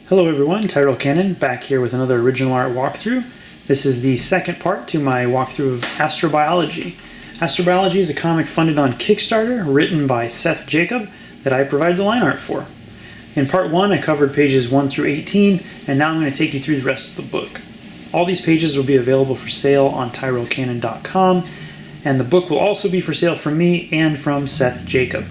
Hello everyone, Tyrell Cannon back here with another original art walkthrough. This is the second part to my walkthrough of Astrobiology. Astrobiology is a comic funded on Kickstarter, written by Seth Jacob, that I provided the line art for. In part 1 I covered pages 1 through 18, and now I'm going to take you through the rest of the book. All these pages will be available for sale on tyrellcannon.com, and the book will also be for sale from me and from Seth Jacob.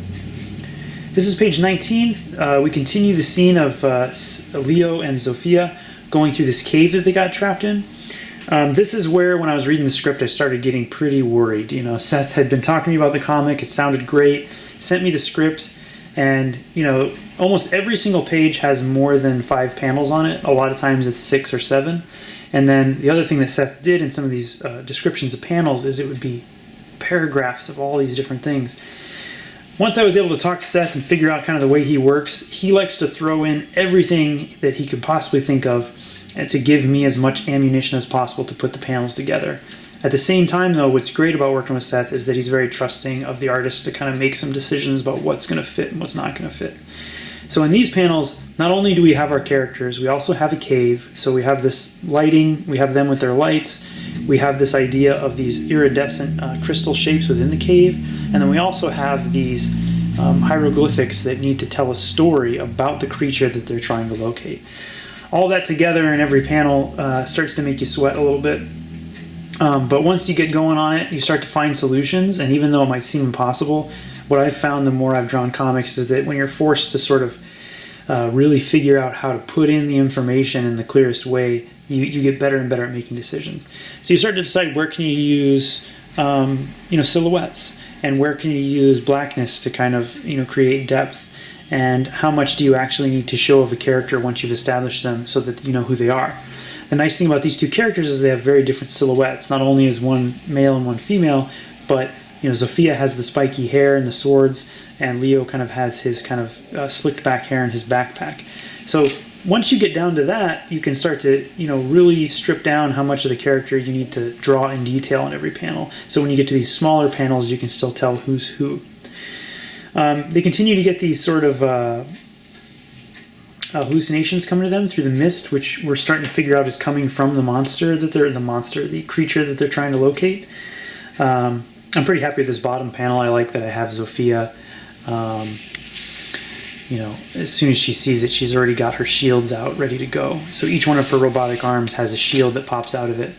This is page 19. We continue the scene of Leo and Zofia going through this cave that they got trapped in. This is where, when I was reading the script, I started getting pretty worried. You know, Seth had been talking to me about the comic. It sounded great. Sent me the script, and you know, almost every single page has more than 5 panels on it. A lot of times it's 6 or 7. And then the other thing that Seth did in some of these descriptions of panels is it would be paragraphs of all these different things. Once I was able to talk to Seth and figure out kind of the way he works, he likes to throw in everything that he could possibly think of and to give me as much ammunition as possible to put the panels together. At the same time, though, what's great about working with Seth is that he's very trusting of the artist to kind of make some decisions about what's going to fit and what's not going to fit. So in these panels, not only do we have our characters, we also have a cave. So we have this lighting, we have them with their lights, we have this idea of these iridescent crystal shapes within the cave, and then we also have these hieroglyphics that need to tell a story about the creature that they're trying to locate. All that together in every panel starts to make you sweat a little bit. But once you get going on it, you start to find solutions, and even though it might seem impossible, what I've found the more I've drawn comics is that when you're forced to sort of really figure out how to put in the information in the clearest way, you get better and better at making decisions. So you start to decide where can you use silhouettes, and where can you use blackness to kind of create depth, and how much do you actually need to show of a character once you've established them so that you know who they are. The nice thing about these two characters is they have very different silhouettes. Not only is one male and one female, but Zofia has the spiky hair and the swords, and Leo kind of has his kind of slicked back hair and his backpack. So once you get down to that, you can start to really strip down how much of the character you need to draw in detail in every panel. So when you get to these smaller panels, you can still tell who's who. They continue to get these sort of hallucinations coming to them through the mist, which we're starting to figure out is coming from the creature that they're trying to locate. I'm pretty happy with this bottom panel. I like that I have Zofia. As soon as she sees it, she's already got her shields out, ready to go. So each one of her robotic arms has a shield that pops out of it,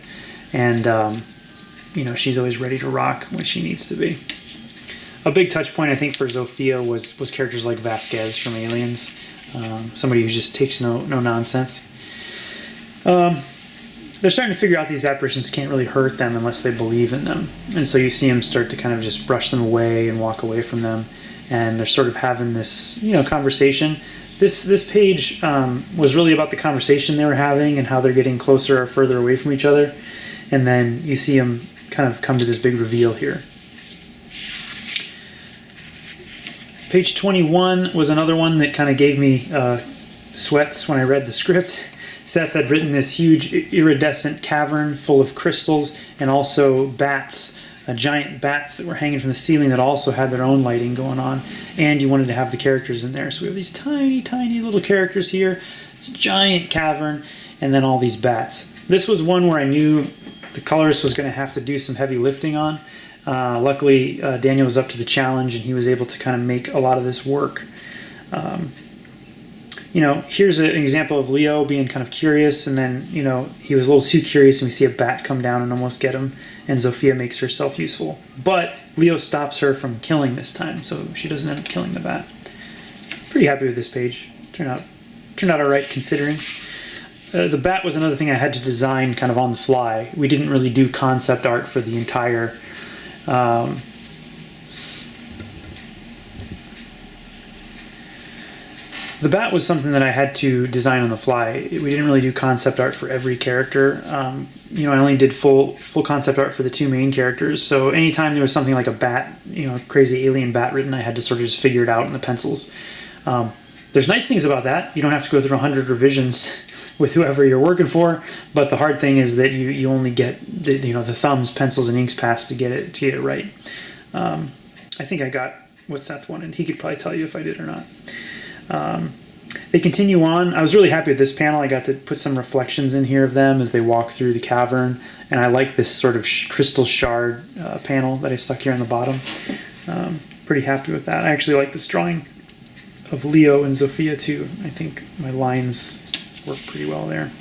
and she's always ready to rock when she needs to be. A big touch point, I think, for Zofia was characters like Vasquez from Aliens, somebody who just takes no nonsense. They're starting to figure out these apparitions can't really hurt them unless they believe in them, and so you see them start to kind of just brush them away and walk away from them. And they're sort of having this, conversation. This page was really about the conversation they were having and how they're getting closer or further away from each other. And then you see them kind of come to this big reveal here. Page 21 was another one that kind of gave me sweats when I read the script. Seth had written this huge iridescent cavern full of crystals and also bats. Giant bats that were hanging from the ceiling that also had their own lighting going on, and you wanted to have the characters in there. So we have these tiny, tiny little characters here, this giant cavern, and then all these bats. This was one where I knew the colorist was going to have to do some heavy lifting on. Luckily, Daniel was up to the challenge, and he was able to kind of make a lot of this work. Here's an example of Leo being kind of curious, and then, he was a little too curious, and we see a bat come down and almost get him, and Zofia makes herself useful. But Leo stops her from killing this time, so she doesn't end up killing the bat. Pretty happy with this page. Turned out all right, considering. The bat was another thing I had to design kind of on the fly. We didn't really do concept art for the entire The bat was something that I had to design on the fly. We didn't really do concept art for every character. I only did full concept art for the 2 main characters. So anytime there was something like a bat, crazy alien bat written, I had to sort of just figure it out in the pencils. There's nice things about that. You don't have to go through 100 revisions with whoever you're working for. But the hard thing is that you only get the thumbs, pencils, and inks passed to get it right. I think I got what Seth wanted. He could probably tell you if I did or not. They continue on. I was really happy with this panel. I got to put some reflections in here of them as they walk through the cavern. And I like this sort of crystal shard panel that I stuck here on the bottom. Pretty happy with that. I actually like this drawing of Leo and Zofia too. I think my lines work pretty well there.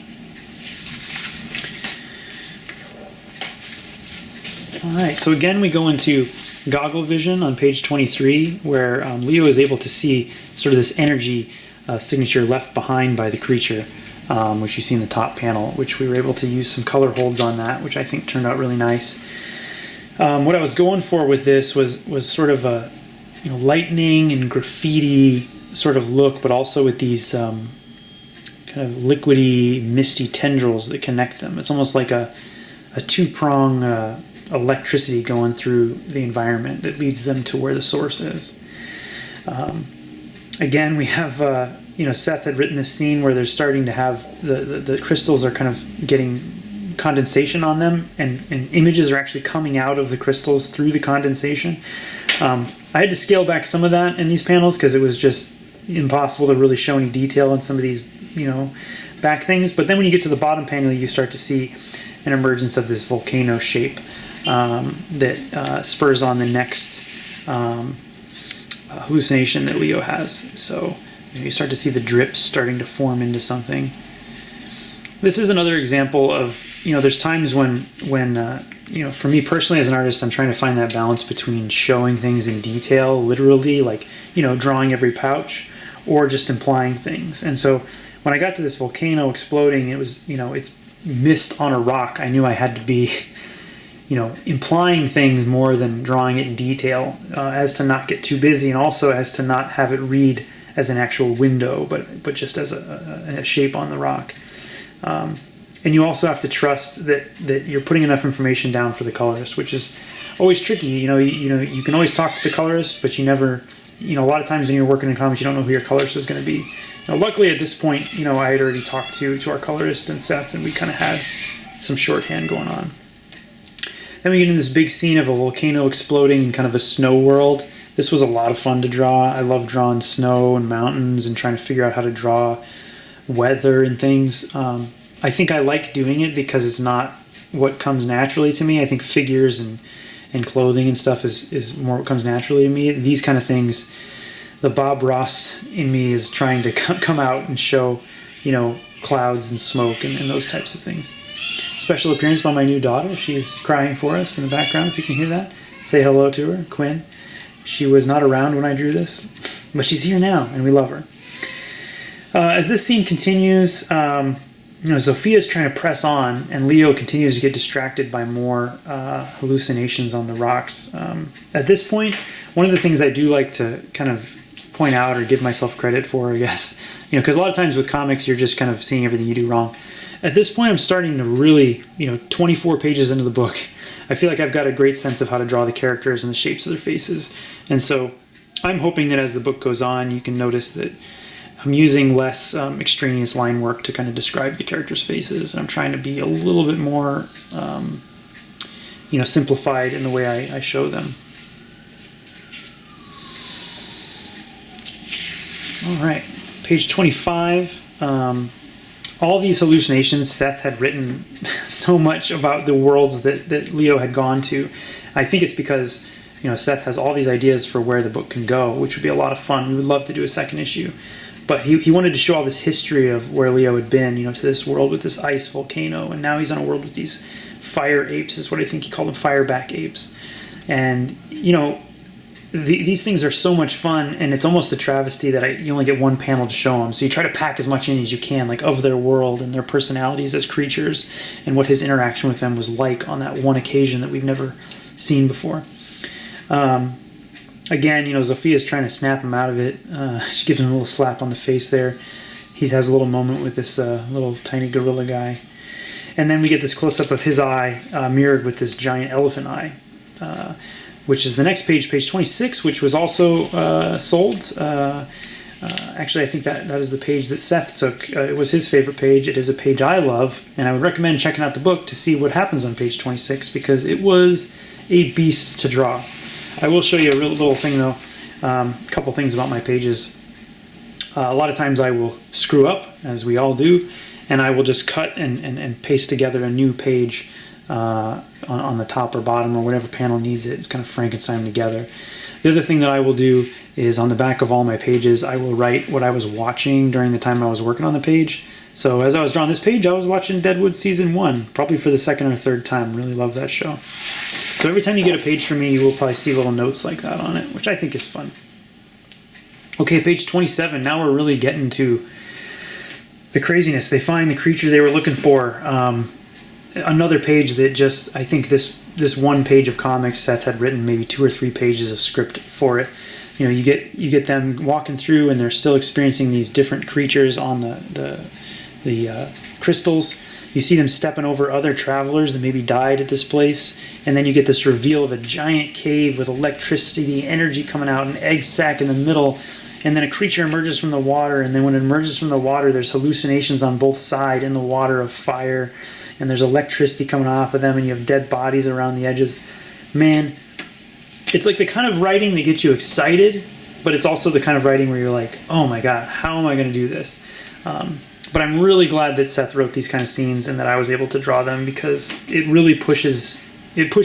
All right, so again we go into goggle vision on page 23, where Leo is able to see sort of this energy signature left behind by the creature, which you see in the top panel, which we were able to use some color holds on that, which I think turned out really nice. What I was going for with this was sort of a lightning and graffiti sort of look, but also with these kind of liquidy, misty tendrils that connect them. It's almost like a two-prong electricity going through the environment that leads them to where the source is. Again, we have, Seth had written this scene where they're starting to have the crystals are kind of getting condensation on them, and images are actually coming out of the crystals through the condensation. I had to scale back some of that in these panels because it was just impossible to really show any detail in some of these, back things. But then when you get to the bottom panel, you start to see an emergence of this volcano shape that spurs on the next hallucination that Leo has. So you start to see the drips starting to form into something. This is another example of, there's times when for me personally as an artist, I'm trying to find that balance between showing things in detail, literally, like, drawing every pouch, or just implying things. And so when I got to this volcano exploding, it was, it's mist on a rock. I knew I had to be, implying things more than drawing it in detail, as to not get too busy, and also as to not have it read as an actual window, but just as a shape on the rock. And you also have to trust that you're putting enough information down for the colorist, which is always tricky. You can always talk to the colorist, but you never, a lot of times when you're working in comics, you don't know who your colorist is going to be. Luckily at this point, I had already talked to our colorist and Seth, and we kind of had some shorthand going on. Then we get into this big scene of a volcano exploding in kind of a snow world. This was a lot of fun to draw. I love drawing snow and mountains and trying to figure out how to draw weather and things. I think I like doing it because it's not what comes naturally to me. I think figures and clothing and stuff is more what comes naturally to me. These kind of things, the Bob Ross in me is trying to come out and show, clouds and smoke and those types of things. Special appearance by my new daughter. She's crying for us in the background, if you can hear that. Say hello to her, Quinn. She was not around when I drew this, but she's here now, and we love her. As this scene continues, Zofia's trying to press on, and Leo continues to get distracted by more hallucinations on the rocks. At this point, one of the things I do like to kind of point out or give myself credit for, I guess, because a lot of times with comics, you're just kind of seeing everything you do wrong. At this point, I'm starting to really, 24 pages into the book, I feel like I've got a great sense of how to draw the characters and the shapes of their faces. And so I'm hoping that as the book goes on, you can notice that I'm using less extraneous line work to kind of describe the characters' faces. I'm trying to be a little bit more, simplified in the way I show them. All right, page 25. All these hallucinations, Seth had written so much about the worlds that Leo had gone to. I think it's because, Seth has all these ideas for where the book can go, which would be a lot of fun. We would love to do a second issue. But he wanted to show all this history of where Leo had been, to this world with this ice volcano. And now he's on a world with these fire apes, is what I think he called them, fireback apes. And, these things are so much fun, and it's almost a travesty that you only get one panel to show them. So you try to pack as much in as you can, like of their world and their personalities as creatures, and what his interaction with them was like on that one occasion that we've never seen before. Again, Zofia's trying to snap him out of it. She gives him a little slap on the face there. He has a little moment with this little tiny gorilla guy. And then we get this close-up of his eye mirrored with this giant elephant eye, which is the next page, page 26, which was also sold. Actually, I think that is the page that Seth took. It was his favorite page. It is a page I love, and I would recommend checking out the book to see what happens on page 26, because it was a beast to draw. I will show you a real little thing, though. A couple things about my pages. A lot of times I will screw up, as we all do, and I will just cut and paste together a new page on the top or bottom or whatever panel needs it. It's kind of Frankenstein together. The other thing that I will do is on the back of all my pages, I will write what I was watching during the time I was working on the page. So as I was drawing this page, I was watching Deadwood Season 1, probably for the second or third time. Really love that show. So every time you get a page from me, you will probably see little notes like that on it, which I think is fun. Okay, page 27. Now we're really getting to the craziness. They find the creature they were looking for. Another page that just, I think this one page of comics, Seth had written maybe 2 or 3 pages of script for it. You know, you get them walking through, and they're still experiencing these different creatures on the crystals. You see them stepping over other travelers that maybe died at this place, and then you get this reveal of a giant cave with electricity, energy coming out, an egg sac in the middle, and then a creature emerges from the water, and then when it emerges from the water, there's hallucinations on both sides in the water of fire, and there's electricity coming off of them, and you have dead bodies around the edges. Man, it's like the kind of writing that gets you excited, but it's also the kind of writing where you're like, oh my god, how am I going to do this? But I'm really glad that Seth wrote these kind of scenes and that I was able to draw them, because it really pushed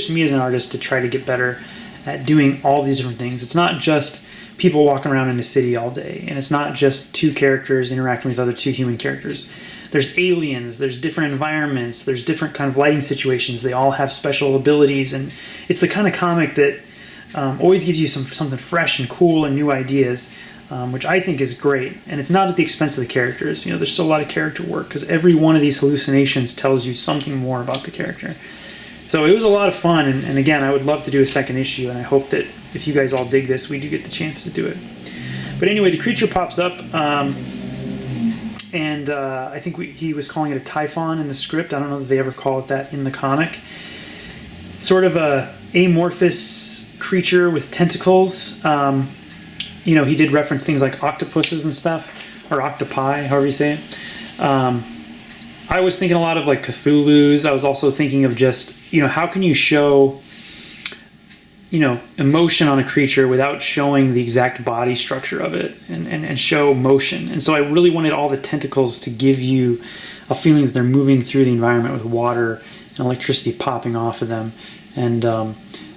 me as an artist to try to get better at doing all these different things. It's not just people walking around in a city all day, and it's not just 2 characters interacting with other 2 human characters. There's aliens, there's different environments, there's different kind of lighting situations. They all have special abilities, and it's the kind of comic that always gives you something fresh and cool and new ideas, which I think is great. And it's not at the expense of the characters. You know, there's still a lot of character work, because every one of these hallucinations tells you something more about the character. So it was a lot of fun, and again, I would love to do a second issue, and I hope that if you guys all dig this, we do get the chance to do it. But anyway, the creature pops up, and I think he was calling it a typhon in the script. I don't know if they ever call it that in the comic. Sort of a amorphous creature with tentacles. You know, he did reference things like octopuses and stuff, or octopi, however you say it. I was thinking a lot of like Cthulhu's. I was also thinking of just, you know, how can you show, you know, emotion on a creature without showing the exact body structure of it, and show motion. And so I really wanted all the tentacles to give you a feeling that they're moving through the environment with water and electricity popping off of them, and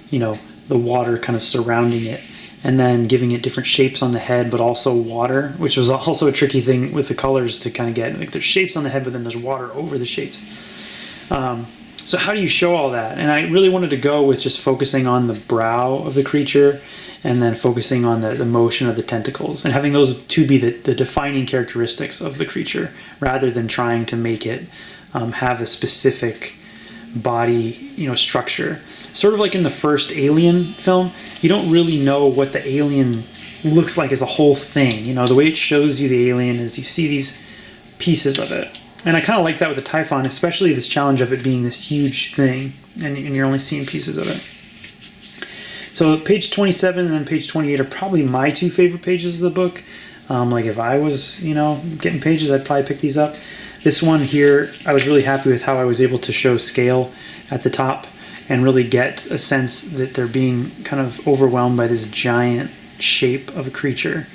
you know, the water kind of surrounding it, and then giving it different shapes on the head, but also water, which was also a tricky thing with the colors to kind of get. Like, there's shapes on the head, but then there's water over the shapes. So how do you show all that? And I really wanted to go with just focusing on the brow of the creature, and then focusing on the motion of the tentacles, and having those 2 be the defining characteristics of the creature, rather than trying to make it have a specific body, you know, structure. Sort of like in the first Alien film, you don't really know what the alien looks like as a whole thing. You know, the way it shows you the alien is you see these pieces of it. And I kind of like that with the Typhon, especially this challenge of it being this huge thing, and you're only seeing pieces of it. So page 27 and then page 28 are probably my 2 favorite pages of the book. Like if I was, you know, getting pages, I'd probably pick these up. This one here, I was really happy with how I was able to show scale at the top, and really get a sense that they're being kind of overwhelmed by this giant shape of a creature,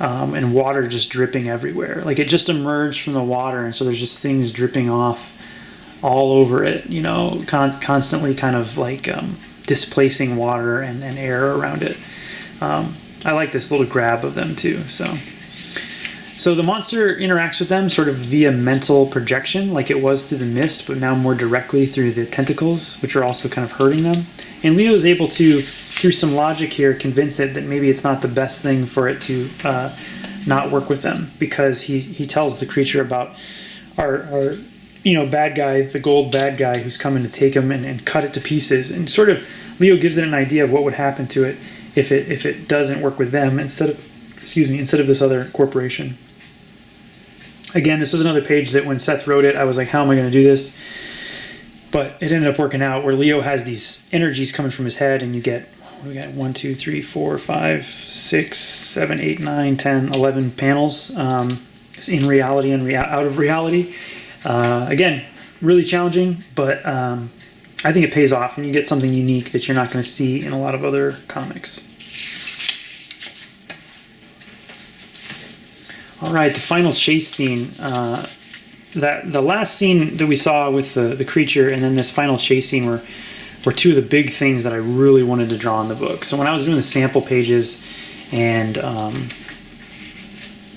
and water just dripping everywhere. Like, it just emerged from the water, and so there's just things dripping off all over it, you know, constantly kind of like displacing water and air around it. I like this little grab of them too. So the monster interacts with them sort of via mental projection, like it was through the mist, but now more directly through the tentacles, which are also kind of hurting them. And Leo is able to, through some logic here, convince it that maybe it's not the best thing for it to not work with them, because he tells the creature about our you know, bad guy, the gold bad guy who's coming to take him and cut it to pieces. And sort of Leo gives it an idea of what would happen to it if it doesn't work with them instead of this other corporation. Again, this was another page that when Seth wrote it, I was like, how am I going to do this? But it ended up working out where Leo has these energies coming from his head, and you get, we got 1, 2, 3, 4, 5, 6, 7, 8, 9, 10, 11 panels in reality and out of reality. Again, really challenging, but I think it pays off, and you get something unique that you're not going to see in a lot of other comics. All right, the final chase scene. The last scene that we saw with the creature, and then this final chase scene were two of the big things that I really wanted to draw in the book. So when I was doing the sample pages, and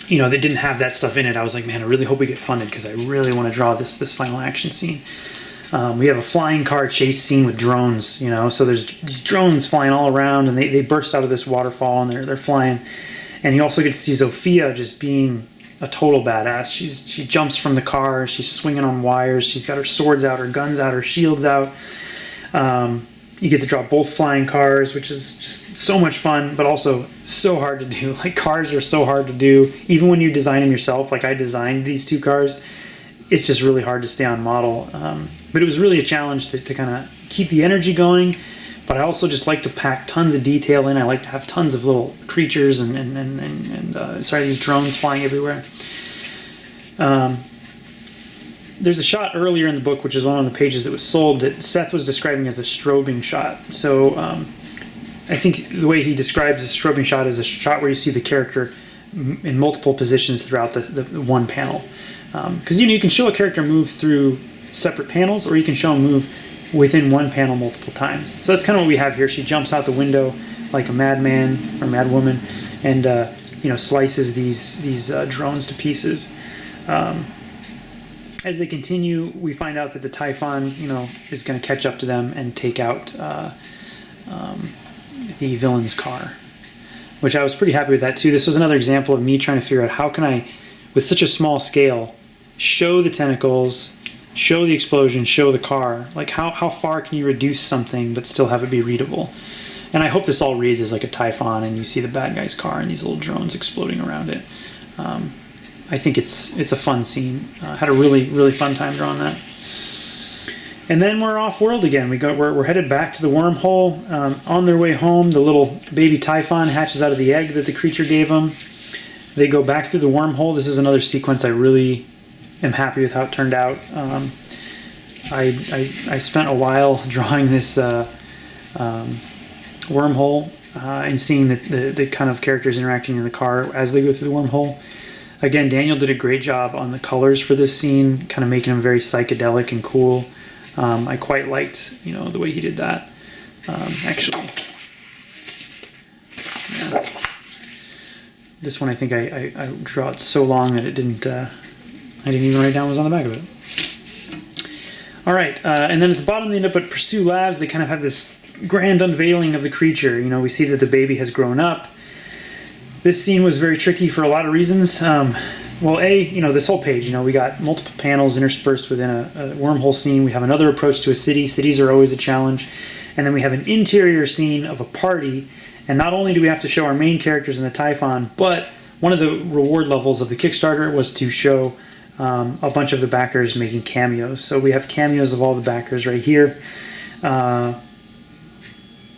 you know, they didn't have that stuff in it, I was like, man, I really hope we get funded because I really want to draw this final action scene. We have a flying car chase scene with drones, you know, so there's these drones flying all around, and they burst out of this waterfall, and they're flying. And you also get to see Zofia just being a total badass. She jumps from the car, she's swinging on wires, she's got her swords out, her guns out, her shields out. You get to draw both flying cars, which is just so much fun, but also so hard to do. Like, cars are so hard to do, even when you design them yourself. Like, I designed these two cars. It's just really hard to stay on model. But it was really a challenge to kind of keep the energy going. But I also just like to pack tons of detail in. I like to have tons of little creatures and these drones flying everywhere. There's a shot earlier in the book, which is one of the pages that was sold, that Seth was describing as a strobing shot. So I think the way he describes a strobing shot is a shot where you see the character in multiple positions throughout the one panel. Because you can show a character move through separate panels, or you can show them move within one panel multiple times. So that's kind of what we have here. She jumps out the window like a madman or madwoman, and slices these drones to pieces. As they continue, we find out that the Typhon, is going to catch up to them and take out the villain's car, which I was pretty happy with that too. This was another example of me trying to figure out how can I, with such a small scale, show the tentacles, show the explosion, show the car. Like, how far can you reduce something but still have it be readable? And I hope this all reads as like a Typhon, and you see the bad guy's car and these little drones exploding around it. I think it's a fun scene. Had a really fun time drawing that. And then we're off world again. We're headed back to the wormhole. On their way home, the little baby Typhon hatches out of the egg that the creature gave them. They go back through the wormhole. This is another sequence I really am happy with how it turned out. I spent a while drawing this wormhole and seeing the kind of characters interacting in the car as they go through the wormhole. Again, Daniel did a great job on the colors for this scene, kind of making them very psychedelic and cool. I quite liked, the way he did that. Actually, yeah. This one I think I drew it so long that it didn't. I didn't even write down what was on the back of it. All right, and then at the bottom they end up at Pursue Labs. They kind of have this grand unveiling of the creature. We see that the baby has grown up. This scene was very tricky for a lot of reasons. Well, this whole page, we got multiple panels interspersed within a wormhole scene. We have another approach to a city. Cities are always a challenge. And then we have an interior scene of a party. And not only do we have to show our main characters in the Typhon, but one of the reward levels of the Kickstarter was to show a bunch of the backers making cameos. So we have cameos of all the backers right here.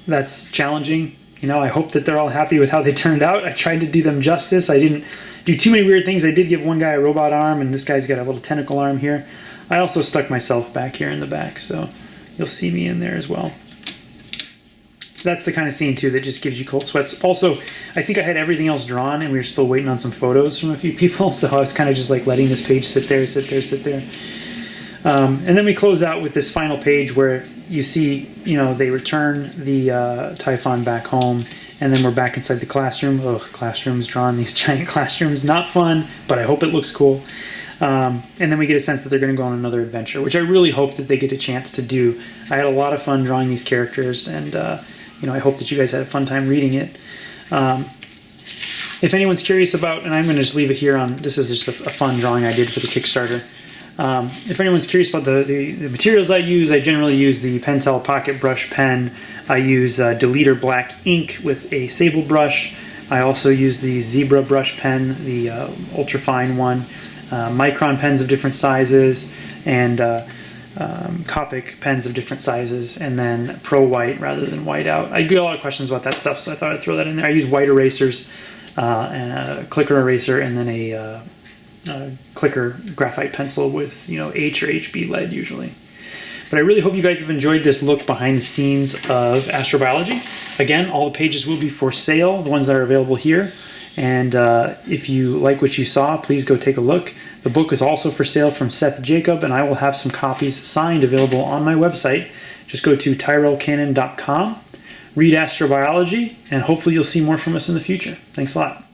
That's challenging. I hope that they're all happy with how they turned out. I tried to do them justice. I didn't do too many weird things. I did give one guy a robot arm, and this guy's got a little tentacle arm here. I also stuck myself back here in the back, so you'll see me in there as well. So that's the kind of scene, too, that just gives you cold sweats. Also, I think I had everything else drawn, and we were still waiting on some photos from a few people, so I was kind of just like letting this page sit there. And then we close out with this final page where you see, they return the Typhon back home, and then we're back inside the classroom. Ugh, classrooms, drawing these giant classrooms. Not fun, but I hope it looks cool. And then we get a sense that they're going to go on another adventure, which I really hope that they get a chance to do. I had a lot of fun drawing these characters, and I hope that you guys had a fun time reading it. If anyone's curious about, and I'm going to just leave it here on, this is just a fun drawing I did for the Kickstarter. If anyone's curious about the materials I use, I generally use the Pentel Pocket Brush pen. I use Deleter Black ink with a sable brush. I also use the Zebra brush pen, the ultra-fine one, Micron pens of different sizes, and Copic pens of different sizes, and then Pro White rather than whiteout. I get a lot of questions about that stuff, so I thought I'd throw that in there. I use white erasers, and a clicker eraser, and then a clicker graphite pencil with H or HB lead usually. But I really hope you guys have enjoyed this look behind the scenes of Astrobiology. Again, all the pages will be for sale, the ones that are available here. And if you like what you saw, please go take a look. The book is also for sale from Seth Jacob, and I will have some copies signed available on my website. Just go to tyrellcannon.com, read Astrobiology, and hopefully you'll see more from us in the future. Thanks a lot.